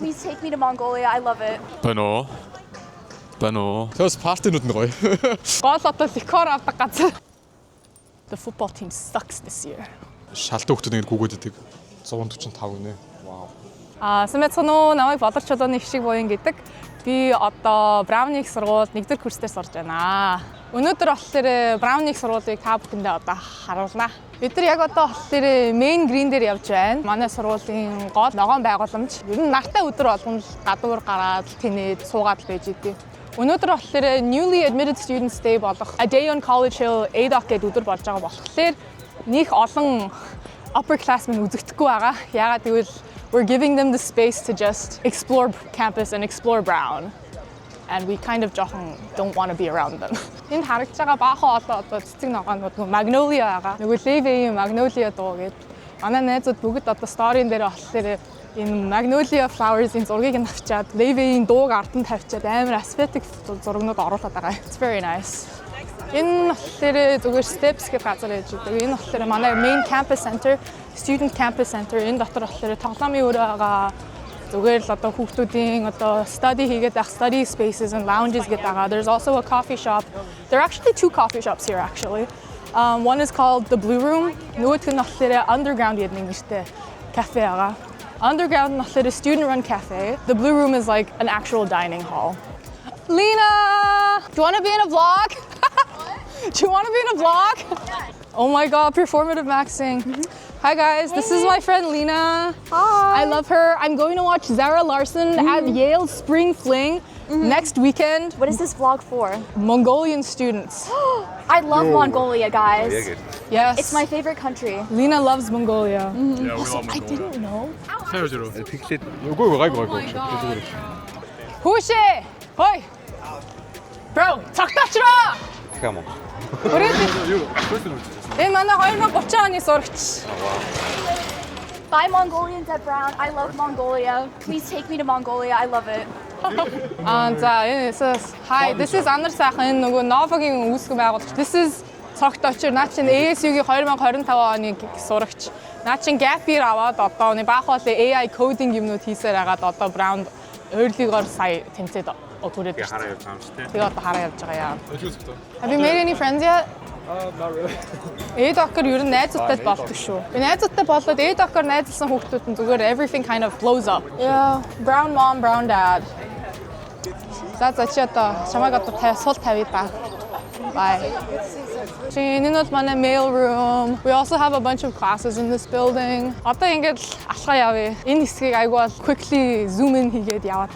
Please take me to Mongolia. I love it. Бано. Тэс партинууд нь гоё. Гол одоо ликор авдаг газар. The football team sucks this year. Шалтай хүмүүс ингэ гүгөөд идэг. 145 гинэ. Вау. Сэмэцэнүү намайг Болор чулууны хшиг буян гэдэг. Би одоо Браунинг сургуульд 1-р курсээр сурж байна. Өнөөдөр болохоор Браунинг сургуулийг та бүхэндээ одоо харуулна. Бид нар яг одоо болохоор Main Green дээр явж байна. Манай сургуулийн гол ногоон байгууламж. Ер нь нартай өдөр болгон гадуур гараад тэнээд суугаад байж идэв. Өнөөдөр болохоор Newly Admitted Students Day болох A Day on College Hill ADOC гэдэг өдөр болж байгаа болохоор них олон upperclassmen үзэгдэхгүй байгаа. Яагаад гэвэл we're giving them the space to just explore campus and explore Brown. And we kind of don't want to be around them. Энд харагдж байгаа баахан одоо цэцэг ногоонууд Magnolia байгаа. Нөгөө Levi-ийн Magnolia дуу гэдэг. Манай найзууд бүгд одоо story-н дээр болохоор энэ Magnolia flowers-ийн зургийг нь авчаад Levi-ийн дууг ард нь тавьчаад амар aesthetic зургнууд оруулаад байгаа. It's very nice. Энэ болохоор зүгээр steps гэх газар байж байгаа. Энэ болохоор манай main campus center, student campus center. Энэ дотор болохоор тоглоомын өрөө байгаа. Зүгээр л одоо хүүхдүүдийн одоо study хийгээд байх study spaces and lounges гэдэг байгаа. There's also a coffee shop. There are actually 2 coffee shops here actually. One is called the Blue Room. Нөгөөх нь болохоор underground гэдэг нэртэй кафе байгаа. Underground is a student-run cafe. The Blue Room is like an actual dining hall. Lena, do you want to be in a vlog? Do you want to be in a vlog? Oh my God, performative maxing. Hi guys, this is my friend Lena. Hi. I love her. I'm going to watch Zara Larsson at Yale Spring Fling next weekend. What is this vlog for? Mongolian students. I love Mongolia, guys. Yes. It's my favorite country. Lena loves Mongolia. Yeah, Also, I didn't know. Үгүй гайгүй. Хүүшэ! Хой! Bro, цагтаачраа! Хам уу. Энэ манай 2030 оны сурагч. Bye, Mongolians at Brown. I love Mongolia. Please take me to Mongolia. I love it. Hi, this is Анар сайхан нөгөө Novaгийн үүсгэн байгуулагч. This is цогточор. Наа чин ASU-гийн 2025 оны сурагч. Наа чин gap year аваад одоо нэг баах бол AI coding юмнууд хийсээр агаад одоо Brown early-гоор сая тэнцээд түрээд байна. Хараа явж байгаа юм шүү дээ. Тэгээ одоо хараа явж байгаа яа. Have you made any friends yet? Not really. ADOC-оор ер нь найзуудтай болдог шүү. Би найзуудтай болоод ADOC-оор найзлсан хүүхдүүд нь зүгээр everything kind of blows up. Yeah, brown mom, brown dad. За чи одоо чамайг одоо сул тавья та. Bye. Энэ нь бол манай mail room. We also have a bunch of classes in this building. Одоо ингээд алхаа явъя. Энэ хэсгийг айгүй бол quickly zoom in хийгээд яваад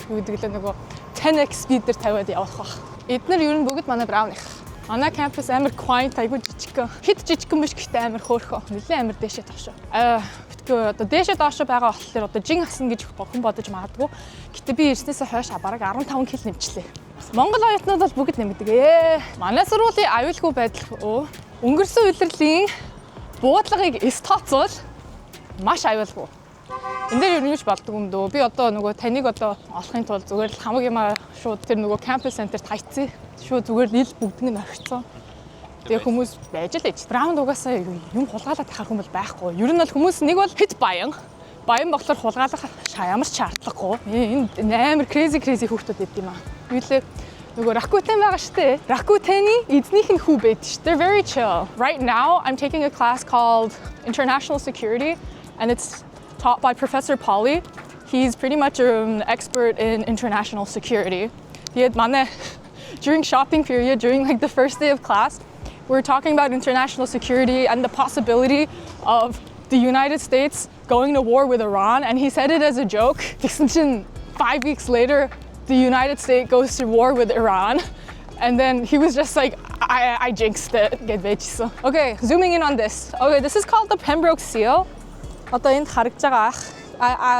юу гэдэг л нөгөө 10x speed-ээр тавиад явах бах. Эдгээр ер нь бүгд манай Brown их. Манай campus амар quiet айгүй жижиг. Хэд жижигхэн биш гэхдээ амар хөөрхөн. Нэлээд амар дээшээ доошоо. Битгүү одоо дээшээ доошоо байгаа болохоор одоо жин асна гэж хүн бодож магадгүй. Гэтэ би ирснээсээ хойш бараг 15 кг нэмчлээ. Монгол оюутнууд бол бүгд нэмдэг. Манай сургуулийн аюулгүй байдал өнгөрсөн улирлын буудлагыг тооцвол маш аюулгүй. Энд дээр ер нь юуч болдог юм дөө. Би одоо нөгөө таныг одоо олохын тулд зүгээр л хамаг юмаа шууд тэр нөгөө campus center-т хайцсан. Шууд зүгээр л бүгднийг нь орхицсан. Тэгээ хүмүүс байж л ээж. Brown угаасаа юм хулгайлаад тахах юм бол байхгүй. Ер нь бол хүмүүс нэг бол хэд баян. Баян болохоор хулгайлах ямар ч шаардлагагүй. Энд амар crazy хүүхдүүд байд юм аа. Юу лээ нөгөө Rakuten байгаа штэ. Rakuten-ийн эзнийх нь хүү байд штэ. They're very chill. Right now I'm taking a class called International Security and it's taught by Professor Polly. He's pretty much an expert in international security. During shopping period, during like the first day of class, we were talking about international security and the possibility of the United States going to war with Iran, and he said it as a joke. 5 weeks later, the United States goes to war with Iran, and then he was just like, I jinxed it. Okay, zooming in on this. Okay, this is called the Pembroke Seal. Одоо энд харагдж байгаа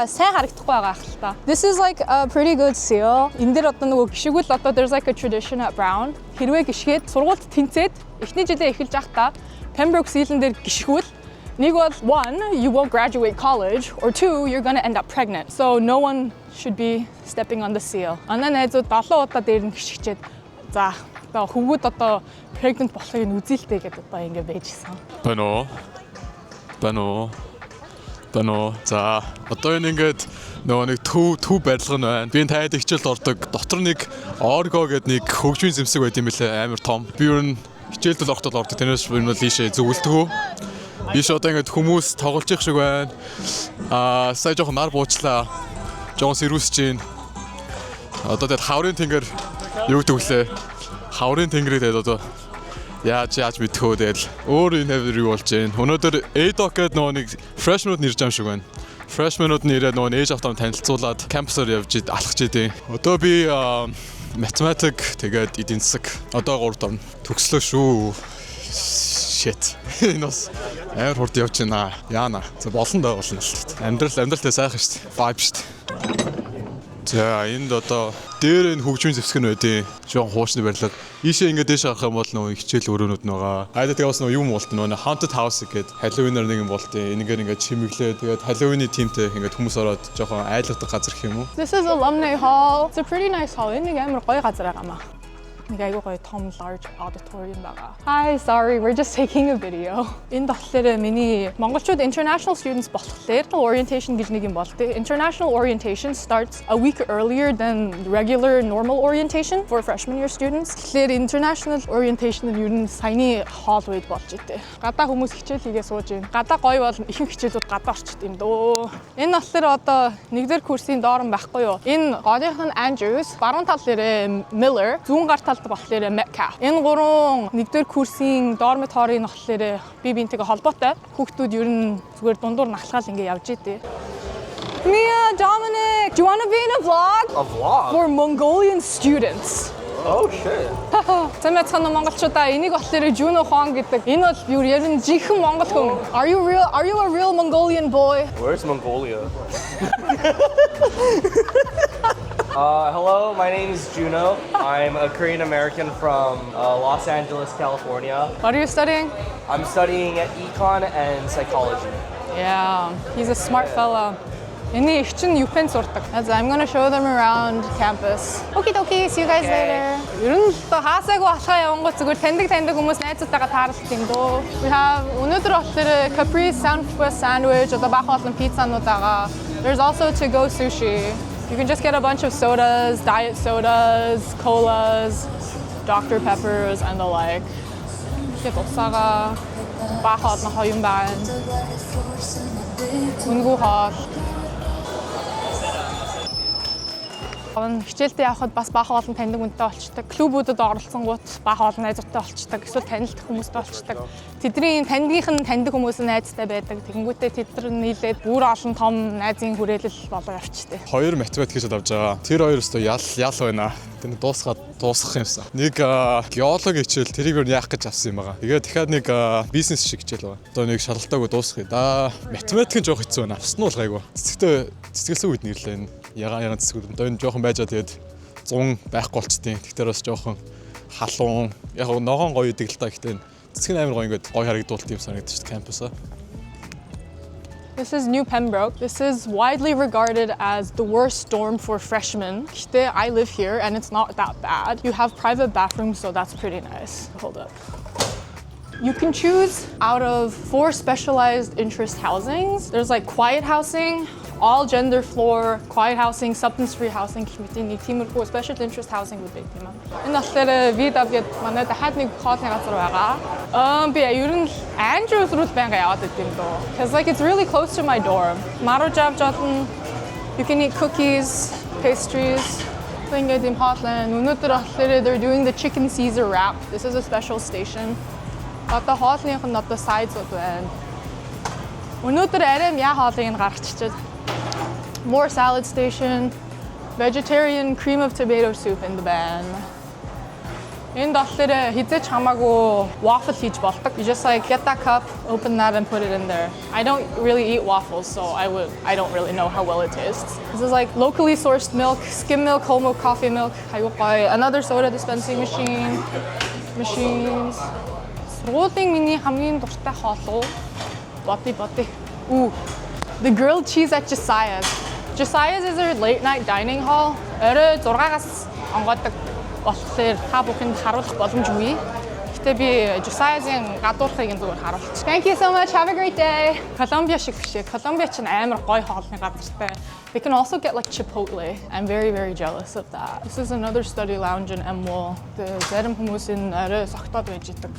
сайн харагдахгүй байгаа л та. This is like a pretty good seal. Энд дээр одоо нөгөө гიშгүүл одоо there's like a tradition at Brown. Хэрвээ гიშгээд сургуульд тэнцээд эхний жилээ эхэлж байхдаа Pembroke Seal-ын дээр гიშгүүл нэг бол 1 you won't graduate college or 2 you're going to end up pregnant. So no one should be stepping on the seal. Манай найзууд 7 удаа дээр нь гიშгчээд за одоо хөвгүүд одоо pregnant болохыг нь үзэлтэй гэдэг одоо ингэ байжсэн. Бано. Бано. За одоо энэ ингээд нөгөө нэг төв барилга нь байна. Би энэ таад хичээлд ордог. Дотор нэг Orgo гэдэг нэг хөгжмийн зэмсэг байт юм билээ. Амар том. Би ер нь хичээлд л ордог. Тэрнээс ер нь ийшээ зөвлөдгөө. Биш одоо ингээд хүмүүс тоглож их шиг байна. Сая жоохон нар буучлаа. Жоохон сэрүүсэж гин. Одоо тэгээд хаврын тэнгэр юу гэдэг вүлээ? Хаврын тэнгэрийг тэгээд одоо яаж мэдхөө тэгэл өөр энэ юу болж байна. Өнөөдөр ADOC гэдэг нөгөө нэг freshman-ууд нэрж байгаа шиг байна. Freshman-ууд нэрээ нөгөө ээж автаа танилцуулаад кампусаар явж алхаж идэв. Одоо би математик тэгээд эдийн засаг одоо 3 дорн төгслөө шүү. Shit. Энэ бас амар хурд явж байна. Яана. За болно даа болно л. Амьдралтай сайхан шүү дээ. Vibe шүү дээ. За энд одоо дээр энэ хөгжмийн зэвсэг нь байдیں۔ Жохон хуучны барилга. Ийшээ ингээд дээш гарах юм бол нөгөө хичээл өрөөнүүд байгаа. Айда тэгээ бас нөгөө юм болт нөгөө Haunted House гэдэг Halloween-аар нэг юм болтیں۔ Энэгээр ингээд чимэглээ. Тэгээд Halloween-ийн тимтэй ингээд хүмүүс ороод жохон айлгадаг газар гэх юм уу? This is Alumni Hall. It's a pretty nice hall. Энэ нэг амар гоё газар байгаа маа. Нэг айгүй гоё том large auditorium байгаа. Hi, sorry, we're just taking a video. Энэ болохоор миний монголчууд international students болохоор orientation гэж нэг юм болтой. International orientation starts a week earlier than regular normal orientation for freshman year students. Тэгэхээр international orientation нь ер нь саяны hall үед болж итэй. Гадаа хүмүүс хичээл хийгээ сууж байна. Гадаа гоё бол ихэнх хичээлүүд гадаа орчит юм дөө. Энэ болохоор одоо нэгдүгээр курсын доорн байхгүй юу? Энэ гооных нь Andrews, баруун тал дээрээ Miller, зүүн гар талд болохоор Metcalf. Энэ гурван нэгдүгээр курсын dormitory болохоор би бинтэйгээ холбоотой. Хүүхдүүд ер нь зүгээр дундуур нахалгаал ингээ явж идэв. Mia, Dominic, do you want to be in a vlog? A vlog? For Mongolian students. Oh shit. Цамцхан монголчуудаа энийг болохоор Juno Huang гэдэг. Энэ бол юу ер нь жинхэнэ монгол хүн. Are you a real Mongolian boy? Where's Mongolia? Hello, my name is Juno. I'm a Korean American from Los Angeles, California. What are you studying? I'm studying econ and psychology. Yeah, he's a smart fella. Энэ их чинь UPenn сурдаг. I'm gonna show them around campus. Okay, see you guys later. Ер нь одоо хаасаагүй алхаа явангууд зүгээр таньдаг хүмүүс найзуудтайгаа таарлах юм дөө. We have өнөөдөр болохоор Capri's Southwest sandwich, одоо баах олон пиццанууд байгаа. There's also to-go sushi. You can just get a bunch of sodas, diet sodas, colas, Dr. Peppers, and the like. Get усаага баах олон хоёрын байна. Үнгүй хоол. Хичээлдээ явхад бас баах олон таньдаг хүнтэй болчдаг. Клубүүдэд оролцсонгууд баах олон найзуудтай болчдаг. Эсвэл танилдах хүмүүстэй болчдаг. Тэдний таньдынх нь таньдаг хүмүүс нь найзтай байдаг. Тэгэнгүүтээ тэд нар нийлээд бүр олон том найзын хүрээлэл болоо явчихдээ. Хоёр математик хийж авч байгаа. Тэр хоёр өстө ял байна. Тэр дуусгах юмсан. Нэг геологи хичээл тэрийг юу яах гэж авсан юм байгаа. Тэгээд дахиад нэг бизнес шиг хичээл байгаа. Одоо нэг шалгалтаагүй дуусгая. Математик нь жоох хэцүү байна. Авсан нь бол гайгүй. Цэцгэлсэн үед нэрлээ. Ягаан цэцгүүд. Одоо энэ жоохон байжаа тэгээд 100 байхгүй болчтیں۔ Тэгэхээр бас жоохон халуун. Яг ногоон гоё идэг л та гэхдээ цэцэг амар гоё ингээд гоё харагдуулт юм санагдаж шүү дээ кампусаа. This is New Pembroke. This is widely regarded as the worst dorm for freshmen. I live here and it's not that bad. You have private bathrooms, so that's pretty nice. Hold up. You can choose out of 4 specialized interest housings. There's like quiet housing, all gender floor, quiet housing, substance-free housing, special interest housing with big team. Энэ болохоор VW манай дахиад нэг хоолны газар байгаа. Би ер нь Andrews руу байнга яваад идэв юм дөө. Because like it's really close to my dorm. Marujab жолно. You can eat cookies, pastries. Ингээд юм хоолны. Өнөөдөр болохоор they're doing the chicken Caesar wrap. This is a special station. Одоо хоолных нь одоо sides-ууд байна. Өнөөдөр арай яа хоолыг нь гаргачихчихэд. More salad station, vegetarian cream of tomato soup in the ban. Энд болохоор хизээч хамаагүй waffle хийж болдог. You just like get that cup, open that and put it in there. I don't really eat waffles, so I don't really know how well it tastes. This is like locally sourced milk, skim milk, whole milk, coffee milk. Another soda dispensing machines. Surgуулийн миний хамгийн дуртай хоол боти. Ooh, the grilled cheese at Josiah's. Josiah's is a late night dining hall. Орой 6-аас онгодог болохоор та бүхэнд харуулах боломжгүй. Гэхдээ би Josiah-гийн гадуурхыг зүгээр харуулчих. Thank you so much. Have a great day. Colombia шиг бишээ. Colombia ч амар гоё хоолны газартай. They can also get like Chipotle. I'm very, very jealous of that. This is another study lounge in Mall. Зарим хүмүүсийн арай согтоод байж идэг.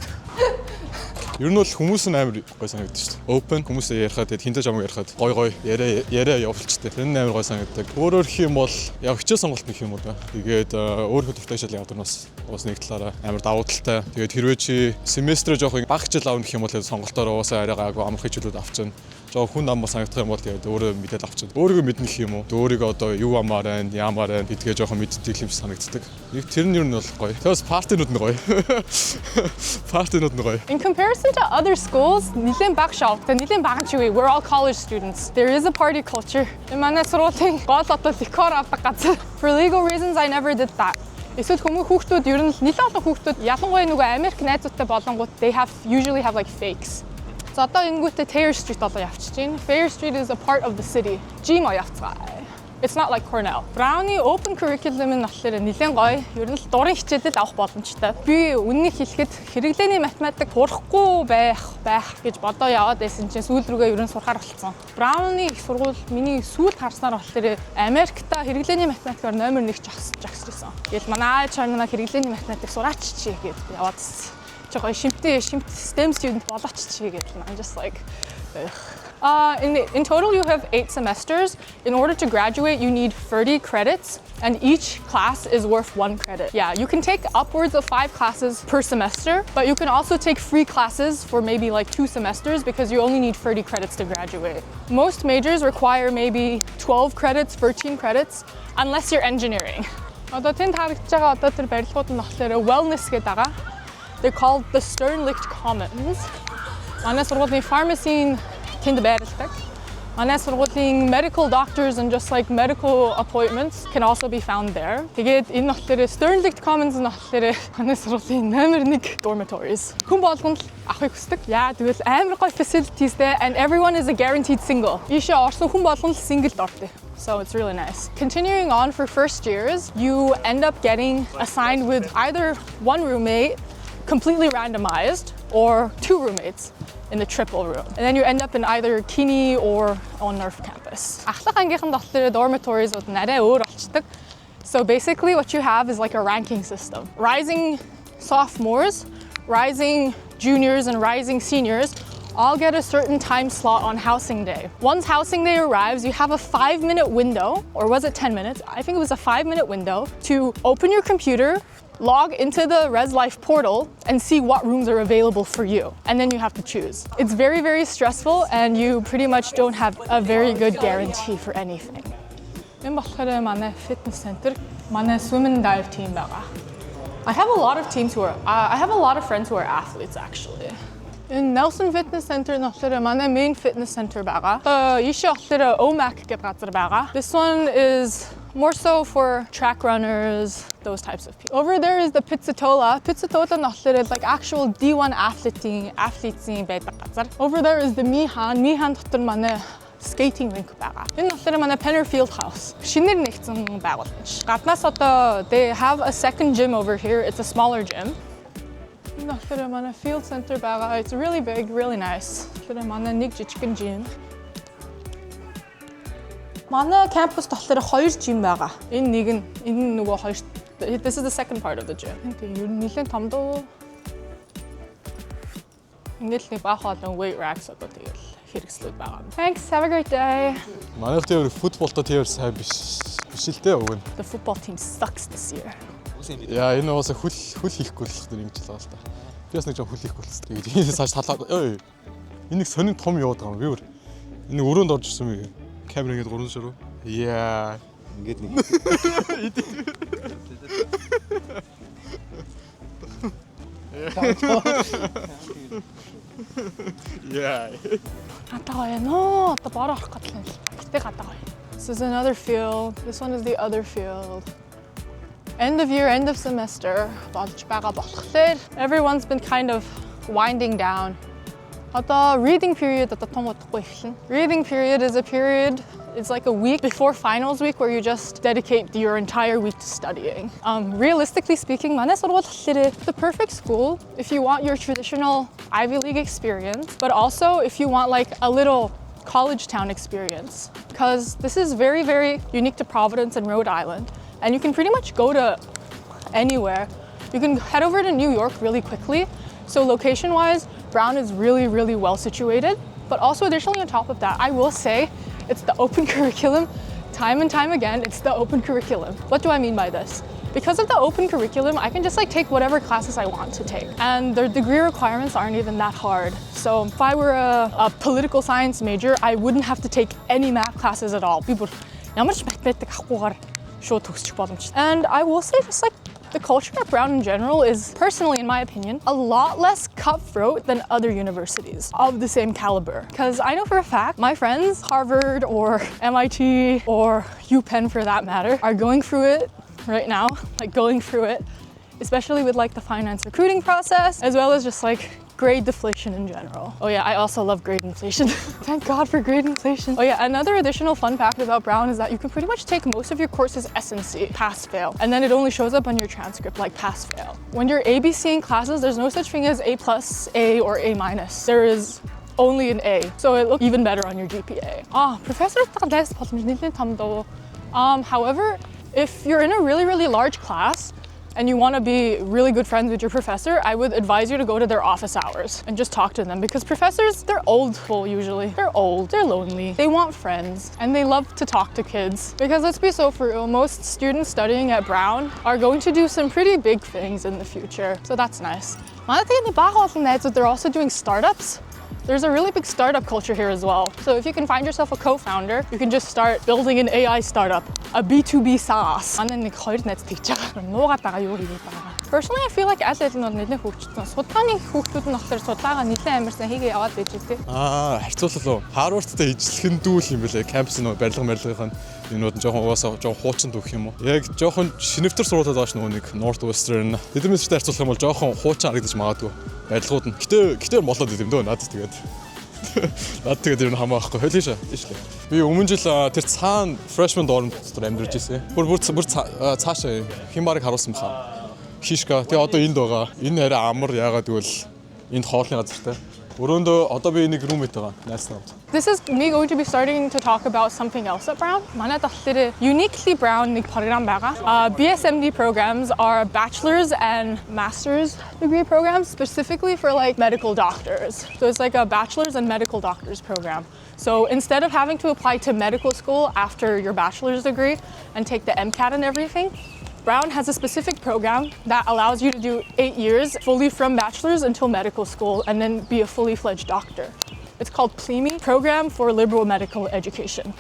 Ер нь бол хүмүүс нь амар гой санагддаг шүү дээ. Open хүмүүсээ ярихад тэгээд хинтэж амаг ярихад гой яриа явуулчихдээ. Тэр нь амар гой санагддаг. Өөрөөр гэх юм бол яг хичээл сонголт гэх юм уу да. Тэгээд өөрөө төвтэйшэл явдаг нь бас нэг талаараа амар давуу талтай. Тэгээд хэрвээ чи семестрээ жоох бага хичээл авах гэх юм бол сонголтоор уусаа арай гаагүй амарх хичээлүүд авчихна. Жоо хүн ам бас санагдах юм бол тэгээд өөрөө мэдээд авчихна. Өөрийгөө мэднэ гэх юм уу. Өөрийгөө одоо юу амаар байна, яамаар байна гэдгээ жоохон мэддэг юм шиг санагддаг. Нэг тэр нь ер нь бол гоё. Тэгээс партинууд нь гоё. Партинууд нь гоё. In comparison to other schools, нэлээд бага шоу. Нэлээд бага ч үгүй. We're all college students. There is a party culture. Манай сургуулийн гол одоо ликор авдаг газар. For legal reasons I never did that. Эсвэл хүүхдүүд ер нь нэлээд олон хүүхдүүд ялангуяа нөгөө Америк найзуудтай болонгууд they usually have like fakes. За одоо ингүүтээ Thayer Street болоо явчихж байна. Thayer Street is a part of the city. Gym явцгаа. It's not like Cornell. Brownie open curriculum нь болохоор нэлээд гоё. Ер нь л дурын хичээлэл авах боломжтой. Би үннийг хэлэхэд хэрэглээний математик сурахгүй байх гэж бодоо яваад байсан чинь сүүл рүүгээ ер нь сурахаар болцсон. Brownie их сургууль миний сүүлд харснаар болохоор Америкта хэрэглээний математикаар номер 1 жагсчихсан. Тэгэл манай аав чанаа хэрэглээний математик сураач чи гэж яваад шимт STEM student болооч чи гэж. I'm just like in total you have 8 semesters. In order to graduate you need 30 credits and each class is worth 1 credit. Yeah, you can take upwards of 5 classes per semester, but you can also take free classes for maybe like 2 semesters because you only need 30 credits to graduate. Most majors require maybe 12 credits, 13 credits unless you're engineering. Одоо тэнд харагдаж байгаа одоо тэр барилгууд нь болохоор wellness гэдэг байгаа. They're called the Sternlicht Commons. Манай сургуулийн pharmacy тэнд байрладаг. Манай сургуулийн medical doctors and just like medical appointments can also be found there. Тэгээд энэ болохоор Sternlicht Commons нь болохоор манай сургуулийн номер 1 dormitories. Хүн болгонд авахыг хүсдэг. Яа тэгвэл амар гоё facilitiesтэй and everyone is a guaranteed single. Ийшээ орсон хүн болгонд single дортой. So it's really nice. Continuing on for first years, you end up getting assigned with either one roommate, completely randomized, or 2 roommates in the triple room. And then you end up in either Keeney or on Nerf campus. Ахлах ангийнхан болохоор dormitories with нарай өөр болчдөг. So basically what you have is like a ranking system. Rising sophomores, rising juniors, and rising seniors all get a certain time slot on housing day. Once housing day arrives, you have a 5-minute window, or was it 10 minutes? I think it was a 5-minute window to open your computer, log into the ResLife portal and see what rooms are available for you. And then you have to choose. It's very, very stressful and you pretty much don't have a very good guarantee for anything. Энэ болохоор манай fitness center, манай swim and dive team байгаа. I have a lot of friends who are athletes actually. In Nelson Fitness Center болохоор манай main fitness center байгаа. Ийшээ болохоор OMAC гэдэг газар байгаа. This one is more so for track runners, those types of people. Over there is the Pizzatola. Pizzatola нь болохоор like actual D1 athletes-ийн байдаг газар. Over there is the Mihan. Mihan дотор манай skating rink байгаа. Энэ болохоор манай Penner Field House. Шинээр нэгдсэн байгууламж. Гаднаас одоо they have a second gym over here. It's a smaller gym. Энэ болохоор манай field center байгаа. It's really big, really nice. Тэгэхээр манай нэг жижигхэн gym. Манай campus болохоор 2 gym байгаа. Энэ нөгөө 2. This is the second part of the gym. Тэгээ ер нь нэлээд том дөө. Ингээд л баах олон weight racks одоо тэгэл хэрэгслүүд байгаа. Thanks. Have a great day. Манайх тэр футболтой тэр сайн биш л дээ уг нь. The football team sucks this year. Яа энэ уусаа хөл хийхгүй л тэр ингэж байгаа л та. Би бас нэг жоо хөл хийхгүй л тэгээд энэ цааш талаад ой. Энийг сонин том яваад байгаа юм би өөр. Энэ өрөөнд орж ирсэн юм. Камер ингэж 3 ширүү. Яа. Ингээд нэг. Яа. Атаа яно. Одоо бороо орох гэдэг юм. Гэтэ гадаа гоё. This is another field. This one is the other field. End of year, end of semester. Болж байгаа болохоор everyone's been kind of winding down. Одоо reading period одоо том удахгүй эхэлнэ. Reading period is a period It's like a week before finals week where you just dedicate your entire week to studying. Realistically speaking, манай сургууль the perfect school if you want your traditional Ivy League experience, but also if you want like a little college town experience, because this is very, very unique to Providence and Rhode Island, and you can pretty much go to anywhere. You can head over to New York really quickly. So location-wise, Brown is really, really well situated. But also additionally on top of that, I will say it's the open curriculum. Time and time again, it's the open curriculum. What do I mean by this? Because of the open curriculum, I can just like take whatever classes I want to take. And their degree requirements aren't even that hard. So if I were a political science major, I wouldn't have to take any math classes at all. And I will say just like the culture at Brown in general is, personally in my opinion, a lot less cutthroat than other universities of the same caliber. Because I know for a fact, my friends, Harvard or MIT or UPenn for that matter, are going through it right now, like going through it, especially with like the finance recruiting process, as well as just like grade deflation in general. Oh yeah, I also love grade inflation. Thank God for grade inflation. Oh yeah, another additional fun fact about Brown is that you can pretty much take most of your courses S&C, pass-fail, and then it only shows up on your transcript like pass-fail. When you're ABCing classes, there's no such thing as A+, A, or A-. There is only an A, so it looks even better on your GPA. However, if you're in a really, really large class, and you want to be really good friends with your professor, I would advise you to go to their office hours and just talk to them, because professors, they're old people usually. They're old, they're lonely, they want friends, and they love to talk to kids. Because let's be so for real, most students studying at Brown are going to do some pretty big things in the future, so that's nice. They're also doing startups. There's a really big startup culture here as well. So if you can find yourself a co-founder, you can just start building an AI startup, a B2B SaaS. Personally, I feel like as эднүүд нэлээд хөгжсөн. Судалгааны хүүхдүүд нь болохоор судалгаа нэлээд амарсан хийгээ яваад байж дээ. Харьцуулал уу? Harvard-тай ижилхэн дүүл юм бэлээ. Кампус нь барилга юмнууд нь жоохон угаасаа жоохон хуучин дүүх юм уу? Яг жоохон шинэвтер сургуулиуд бааш нөгөө нэг Northwestern. Тэдэн мэдэртэй харьцуулах юм бол жоохон хуучин харагдаж магадгүй. Барилгууд нь. Гэтээ болоод идэм дөө надад тэгээд. Наад тэгээд ер нь хамаахгүй. Хойлоо шээ. Би өмнө жил тэр цаана freshman dorm дотор амьдарч ирсэн. Бүр цаашаа хэн барыг харуулсан баха. Хишка. Тэгээ одоо энд байгаа. Энэ арай амар яагаад гэвэл энд хоолны газартай. Өрөөндөө одоо би нэг roommate байгаа. Найс навд. This is me going to be starting to talk about something else at Brown. Манай дахлаар uniquely Brown нэг програм байгаа. BSMD programs are bachelor's and master's degree programs specifically for like medical doctors. So it's like a bachelor's and medical doctors program. So instead of having to apply to medical school after your bachelor's degree and take the MCAT and everything, Brown has a specific program that allows you to do 8 years fully from bachelor's until medical school and then be a fully fledged doctor. It's called PLEMI, Program for Liberal Medical Education.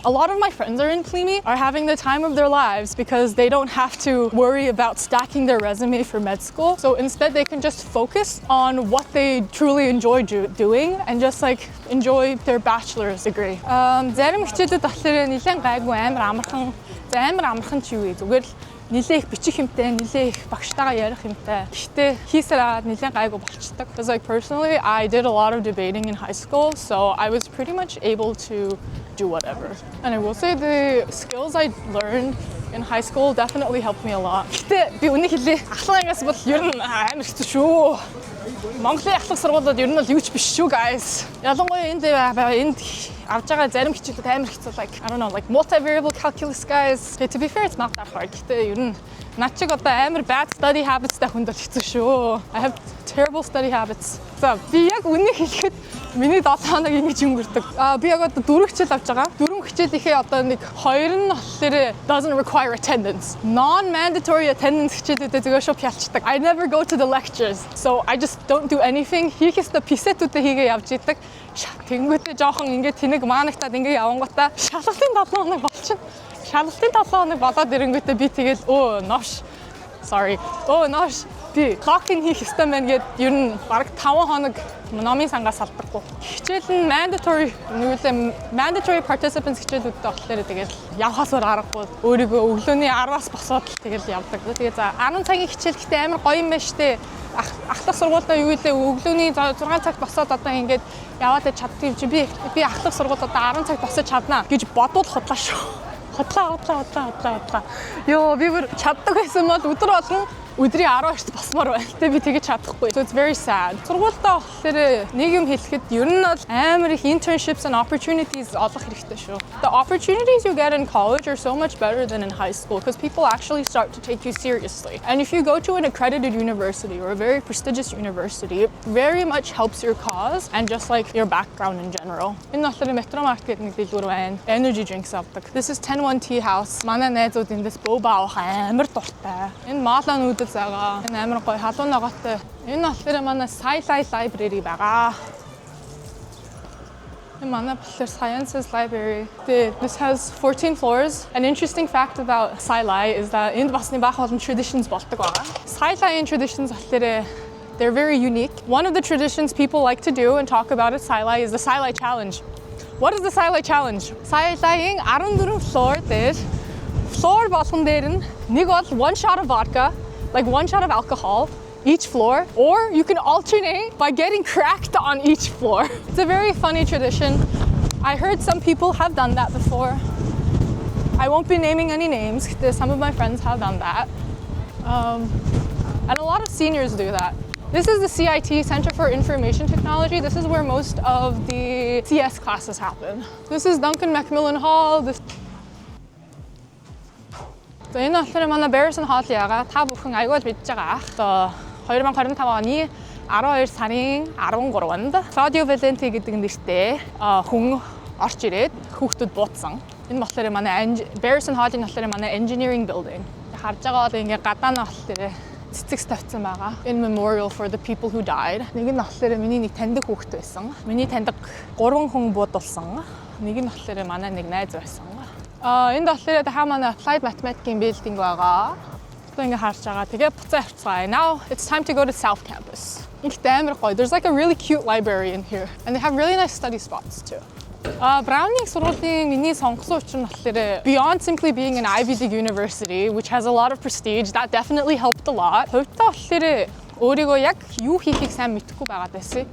A lot of my friends are in PLEMI are having the time of their lives because they don't have to worry about stacking their resume for med school. So instead they can just focus on what they truly enjoy doing and just like enjoy their bachelor's degree. Зарим хичээлүүд болохоор нэлээд гайгүй амар амархан ч юу вэ? Зүгээр нэлээх бичих юмтай, нэлээх багштайгаа ярих юмтай. Гэхдээ хийсээр нэлээд гайгүй болчдаг. Because like personally, I did a lot of debating in high school, so I was pretty much able to do whatever. And I will say the skills I learned in high school definitely helped me a lot. Гэхдээ би үнийг хэлээ. Ахлагаас бол ер нь амар хэцүү шүү. Монголын ахлах сургуулиуд ер нь бол юу ч биш шүү, guys. Ялангуяа энд авч байгаа зарим хичээлүүд амар хэцүү, like I don't know, like multivariable calculus, guys. To be fair, it's not that hard. Гэхдээ ер нь над чиг одоо амар bad study habits-тай хүнд бол хэцүү шүү. I have terrible study habits. За би яг үнийг хэлэхэд миний 7 хоног ингэж өнгөрдөг. Би яг одоо 4 хичээл авч байгаа. 4 хичээлийнхээ одоо нэг 2 нь болохоор doesn't require attendance. Non-mandatory attendance хичээлүүдэд зүгээр шууд пялчдаг. I never go to the lectures. So I just don't do anything. Хийх ёстой писетүүдээ хийгээ явж идэг. Тэнгүүтээ жоохон ингээд тэнэг маанагтаад ингээд явангуудаа шалгалтын 7 хоног болчихно. Шалгалтын 7 хоног болоод ирэнгүүтээ би тэгэл нош би clock-ин хийх ёстой мэн гээд ер нь бараг 5 хоног Номын сангаас салдаггүй. Хичээл нь mandatory participants хичээлүүдтэй болохоор тэгээд явхаас өөр аргагүй. Өөрийгөө өглөөний 10-аас босоод тэгэл явдаг. Тэгээд за 10 цагийн хичээл гэхдээ амар гоё юм байна штэ. Ахлах сургуультай юу гэлээ өглөөний 6 цагт босоод одоо ингээд яваад чаддаг юм чи би ахлах сургууль одоо 10 цагт босож чаднаа гэж бодвол худлаа шүү. Худлаа. Йоо би бүр чаддаг байсан бол өдөр болгон өдрийн 12-т босмоор байна. Тэ би тэгэж чадахгүй. So it's very sad. Сургуультай болохоор нэг юм хэлэхэд ер нь бол амар их internships and opportunities олох хэрэгтэй шүү. The opportunities you get in college are so much better than in high school because people actually start to take you seriously. And if you go to an accredited university or a very prestigious university, it very much helps your cause and just like your background in general. Энэ болохоор Metro Market нэг дэлгүүр байна. Energy drinks авдаг. This is 101 Tea House. Манай найзууд эндээс boba авах амар дуртай. Энэ мааланууд загаа. Энэ амар гоё халуун ногоотой. Энэ болохоор манай Sci-Fi Library байгаа. Энэ манай болохоор Sciences Library. This has 14 floors. An interesting fact about Sci-Li is that энд басны баах олон traditions болдог байгаа. Sci-Li traditions болохоор they're very unique. One of the traditions people like to do and talk about at Sci-Li is the Sci-Li Challenge. What is the Sci-Li Challenge? Sci-Li-ing 14 floor дээр floor болгон дээр нь нэг бол one shot of vodka, like one shot of alcohol each floor, or you can alternate by getting cracked on each floor. It's a very funny tradition. I heard some people have done that before. I won't be naming any names. Some of my friends have done that. And a lot of seniors do that. This is the CIT, Center for Information Technology. This is where most of the CS classes happen. This is Duncan Macmillan Hall. So энэ болохоор манай Barrison Hall яга та бүхэн аягүй л мэдж байгаа ах. 2025 оны 12 сарын 13-нд Claudio Valenti гэдэг нэртэй хүн орж ирээд хүүхдүүд буутсан. Энэ болохоор манай Barrison Hall-ын болохоор манай engineering building. Харж байгаа бол ингээ гадаанаа болохоор цэцэгс тавьсан байгаа. In memorial for the people who died. Нэг нь болохоор миний нэг таньдаг хүүхэд байсан. Миний таньдаг 3 хүн буудулсан. Нэг нь болохоор манай нэг найз байсан. Энд болохоор та манай applied mathematics-ийн building байгаа. Ингээ харж байгаа. Тэгээ буцаа авцгаая. Now it's time to go to South Campus. Ихтэй амар гоё. There's like a really cute library in here. And they have really nice study spots too. Browning сургуулийн миний сонгосон учир нь болохоор beyond simply being an Ivy League university, which has a lot of prestige, that definitely helped a lot. Хувьдаа болохоор өөрийгөө яг юу хийхийг сайн мэдэхгүй байгаад байсан.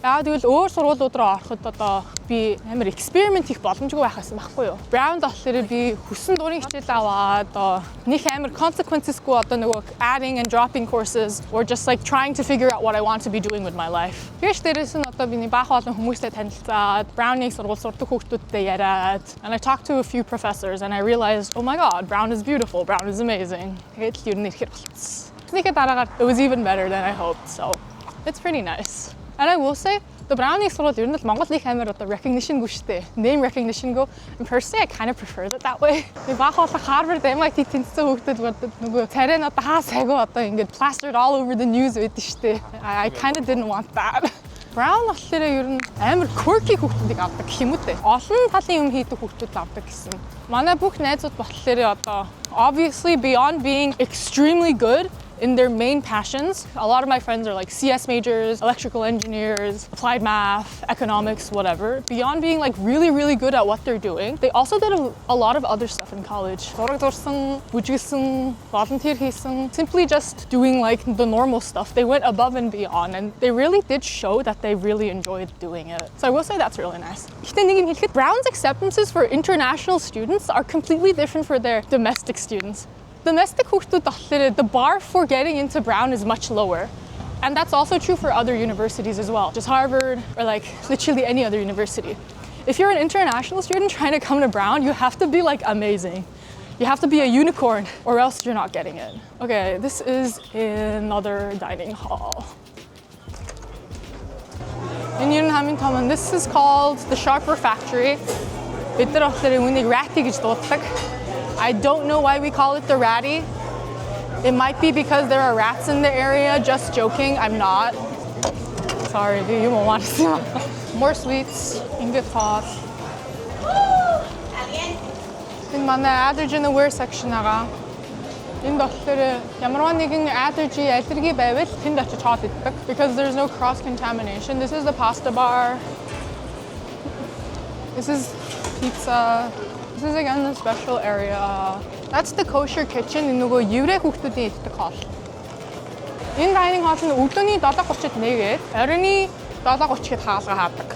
Яагаад гэвэл өөр сургуулиуд руу ороход одоо би амар experiment хийх боломжгүй байхсан байхгүй юу. Brown болохоор би хүссэн дурын хичээл аваад нэг амар consequences-гүй одоо нөгөө adding and dropping courses or just like trying to figure out what I want to be doing with my life. Тэгэж дээрээс нь одоо би баах олон хүмүүстэй танилцаад Brown-ийг сургууль сурдаг хүүхдүүдтэй яриад and I talked to a few professors and I realized, oh my god, Brown is beautiful, Brown is amazing. Тэгээд л юу нэрхэр болчихсон. Тэснийхээ дараагаар it was even better than I hoped. So it's pretty nice. And I will say, the Browning сургууль ер нь л Монгол их амар одоо recognition-гүй штэ. Name recognition-гүй. And personally, I kind of prefer it that way. Би баах болон Harvard, MIT тэнцсэн хүүхдүүд нөгөө царай нь одоо хаа сайгүй одоо ингээд plastered all over the news байдаг штэ. I kind of didn't want that. Brown болохоор ер нь амар quirky хүүхдүүдийг авдаг гэх юм үү те. Олон талын юм хийдэг хүүхдүүд авдаг гэсэн. Манай бүх найзууд болохоор одоо obviously beyond being extremely good in their main passions. A lot of my friends are like CS majors, electrical engineers, applied math, economics, whatever. Beyond being like really, really good at what they're doing, they also did a lot of other stuff in college. Volunteer хийсэн, simply just doing like the normal stuff. They went above and beyond and they really did show that they really enjoyed doing it. So I will say that's really nice. Brown's acceptances for international students are completely different for their domestic students. Domestic хүүхдүүд the bar for getting into Brown is much lower. And that's also true for other universities as well, just Harvard or like literally any other university. If you're an international student trying to come to Brown, you have to be like amazing. You have to be a unicorn or else you're not getting it. Okay, this is another dining hall. In Union Hamilton, this is called the Sharper Factory. I don't know why we call it the Ratty. It might be because there are rats in the area. Just joking, I'm not. Sorry, you won't want to see more sweets. Ingot pot. In my allergen aware section. Энд болохоор ямарваа нэгэн аллерги байвал тэнд очиж хаад иддэг because there's no cross contamination. This is the pasta bar. This is pizza. This is again the special area. That's the kosher kitchen. Энэ нөгөө еврей хүүхдүүдийн иддэг хоол. Энэ dining hall нь өдөөний 7:30-д нэгээд оройны 7:30-д хаалга хаадаг.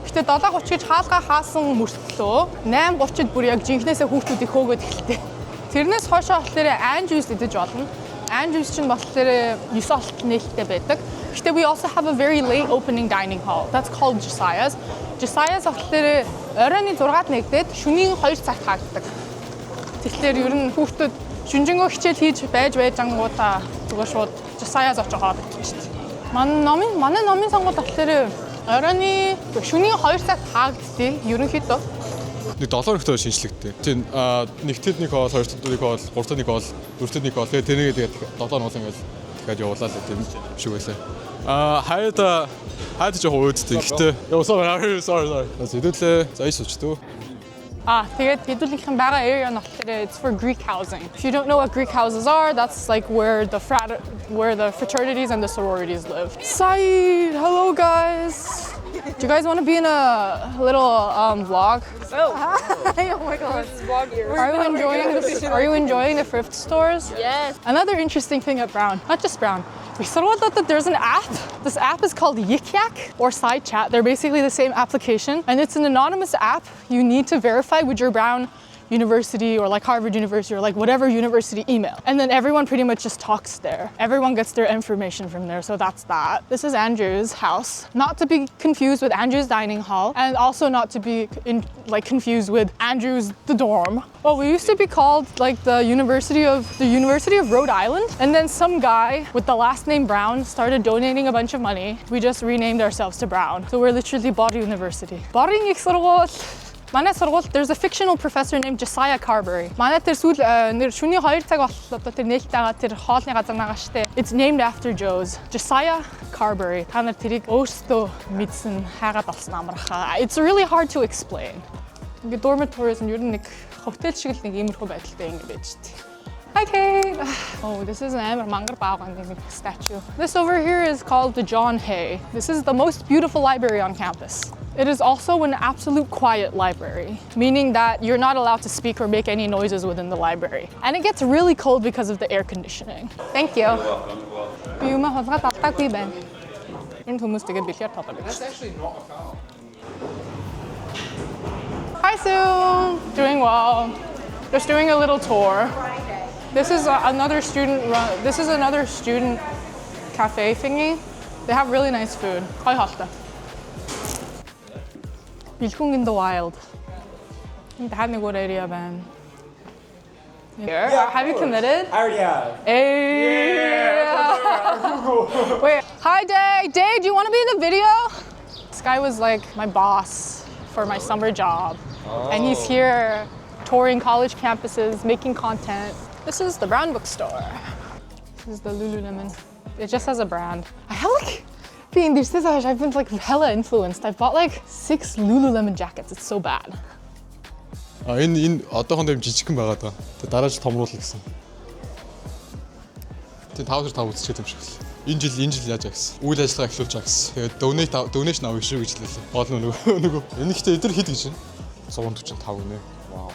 Гэтэ 7:30 гэж хаалга хаасан мөртлөө 8:30-д бүр яг жинхнээсээ хүүхдүүдийг хөөгөөд эхэлдэг. Тэрнээс хойшоо болохоор айн жуус идэж болно. Айн жуус чинь болохоор 9 олт нээлттэй байдаг. Гэтэ we also have a very late opening dining hall. That's called Josiah's. Josiah's болохоор оройны 6-д нэгдээд шөнийн 2 цагт хаагддаг. Тэгэхээр ер нь хүүхдүүд шүнжэнгөө хичээл хийж байж ангуудаа зүгээр шууд Josiah's очиж хаадаг ч тийм. Манай номын сонгуульд болохоор оройны шөнийн 2 цагт хаагддаг. Ерөнхийдөө нэг 7 өртөө шинжлэхтэй. Тийм нэгтэд нэг хоол, хоёртод нэг хоол, гуравтад нэг хоол, дөрөвтөд нэг хоол. Тэгээ тэрнийг тэгээд 7 нуулан гэж дахиад явуулаа л тийм шиг байлаа. Хайд жоо өөдтэй. Гэтэ sorry. Хэдүүлээ. За иш өчтөө. тэгээд хэдүүлийнхэн байгаа area нь болохоор it's for Greek housing. If you don't know what Greek houses are, that's like where the fraternities and the sororities live. Saeed, hello guys. Do you guys want to be in a little vlog? Oh my god. Are you enjoying the thrift stores? Yes. Another interesting thing at Brown, not just Brown, we saw that there's an app. This app is called Yik Yak or Side Chat. They're basically the same application, and it's an anonymous app. You need to verify with your Brown University or like Harvard University or like whatever university email. And then everyone pretty much just talks there. Everyone gets their information from there, so that's that. This is Andrew's house. Not to be confused with Andrew's dining hall, and also not to be confused with Andrew's the dorm. Oh, we used to be called like the University of Rhode Island, and then some guy with the last name Brown started donating a bunch of money. We just renamed ourselves to Brown. So we're literally Body University. Bodying их сургууль. Манай сургуульд there's a fictional professor named Josiah Carberry. Манай тэр сүүл нэр шөнийн 2 цаг боллоо тэр нээлттэй байгаа тэр хоолны газар байгаа штэ. It's named after Joe's. Josiah Carberry. Та нар тэрийг өөрсдөө мэдсэн хайгаад болсон амархаа. It's really hard to explain. Ингээ dormitories нь ер нь нэг хотел шиг л нэг иймэрхүү байдалтай ингэ байж штэ. Okay. Oh, this is an Mangar Bagan statue. This over here is called the John Hay. This is the most beautiful library on campus. It is also an absolute quiet library, meaning that you're not allowed to speak or make any noises within the library. And it gets really cold because of the air conditioning. Thank you. You're welcome. That's actually not a foul. Hi, Sue. Doing well. Just doing a little tour. This is another student cafe thingy. They have really nice food. Billkung in the wild. They had a good area, man. Yeah, have you committed? I already have. Hey. Yeah. Wait. Hi, Day. Day, do you want to be in the video? This guy was like my boss for my summer job. Oh. And he's here touring college campuses, making content. This is the Brown bookstore. This is the Lululemon. It just has a brand. I have like, I've been like hella influenced. I've bought like 6 Lululemon jackets. It's so bad. Энэ одоохондоо юм жижигхэн байгаа даа. Тэгээ дараа жил томруулах гэсэн. Тэгээ 5 үзчихээд юм шиг л. Энэ жил яаж гэсэн. Үйл ажиллагаа эхлүүлж байгаа гэсэн. Тэгээ donation авах шүү гэж хэлээ. Гол нөгөө. Энэ ихтэй эдгээр хэд гэж байна? 145 гинэ. Вау.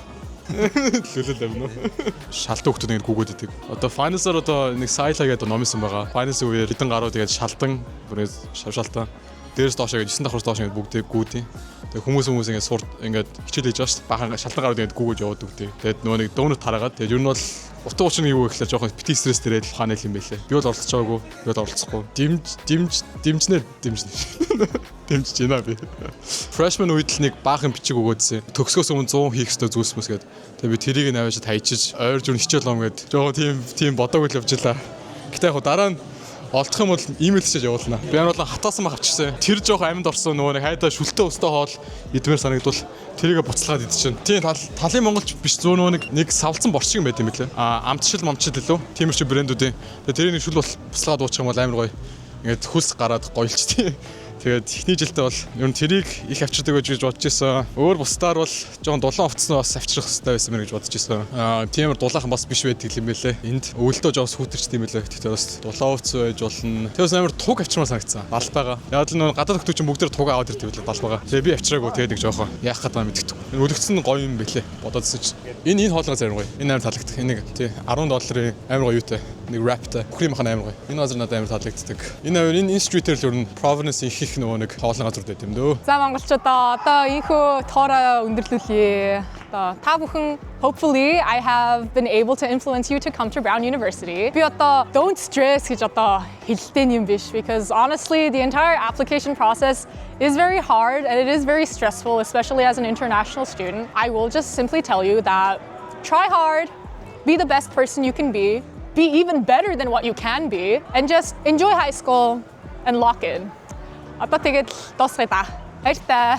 Лүлэлэм нөө. Шалтан хүмүүс ингэ гүгөөд идэг. Одоо finance-аар одоо нэг Saila гэдэг номисон байгаа. Finance үеэр хэдэн гаруй тэгээд шалтан бүрээс шавшаалтаа. Дээрээс доош ингэж 9 давхраас доош ингэ бүгдээ гүйдیں۔ Тэгээд хүмүүс ингэ сурд ингэ хичээл хийж байгаа шүү дээ. Бахан шалтан гарууд ингэ гүгөөж яваад өгдөө. Тэгээд нөгөө нэг донор тараагаад тэгээд ер нь бол утга учир нь юу вэ гэхлээр жоохон бити стресс дээрээ л хаана юм бэлээ. Би бол оролцож байгаагүй. Би бол оролцохгүй. Дэмжнэ. Дэмжиж байна би. Freshman үед л нэг баахан бичиг өгөөдсөн. Төгсгөөс өмнө 100 хийх ёстой зүйлс мэс гээд. Тэгээд би тэрийг навааж хайчиж ойр зүр хичээл ном гээд жоохон тийм бодоог л явжлаа. Гэтэ яг дараа нь олдох юм бол имэйл хийж явуулна. Би бол хатаасан мах авчихсан. Тэр жоохон амьд орсон нөгөө нэг хайдаа шүлтээ өстэй хоол идмээр санагдвал тэрийгэ буцалгаад идчихэв. Тийм талын монголч биш зөө нөгөө нэг савлцсан борч шиг юм байт юм лээ. Амтшил илүү. Тиймэр чи брэндүүдийн. Тэгээ тэрийг шүл буцалгаад уучих юм бол амар гоё. Ингээд хөлс гараад гоёлч тийм. Тэгээд эхний жилдээ бол ер нь тэрийг их авчирдаг гэж бодож байсан. Өөр бусдаар бол жоон дулаан хувцсан бас авчрах хэрэгтэй байсан мэн гэж бодож байсан. Тиймэр дулаахан бас биш байдаг юм байлээ. Энд өвөлдөө жоос хүүтэрчтэй юм байлээ. Тэгтээ бас дулаан хувц байж болно. Тэгээс амар туг авчирмаа санагдсан. Балбайгаа. Яг л нөө гадаад хүмүүс бүгд туг аваад ирдэг байлээ балбайгаа. Тэгээ би авчираагүй тэгээд нэг жоохон яах гэдэг юм мэддэг. Өлөгцсөн гоё юм байлээ. Бодоодсэн чи. Энэ хоолойгоо зарим гоё. Энэ амар таалагддаг. Энийг тий $10 амар гоё юутай. Нэг раптай. Бүхрийн махан амар гоё. Энэ газар надад амар таалагддаг. Энэ стритээр л ер нь Providence их нөгөө нэг хоолны газар дэт юм дөө. За монголчуудаа одоо ийхүү тоороо өндөрлүүлье. Одоо та бүхэн hopefully I have been able to influence you to come to Brown University. Би одоо don't stress гэж одоо хэлдэг юм биш because honestly the entire application process is very hard and it is very stressful, especially as an international student. I will just simply tell you that try hard, be the best person you can be even better than what you can be, and just enjoy high school and lock in. Одоо тэгээд дуусгая та. Баярлалаа.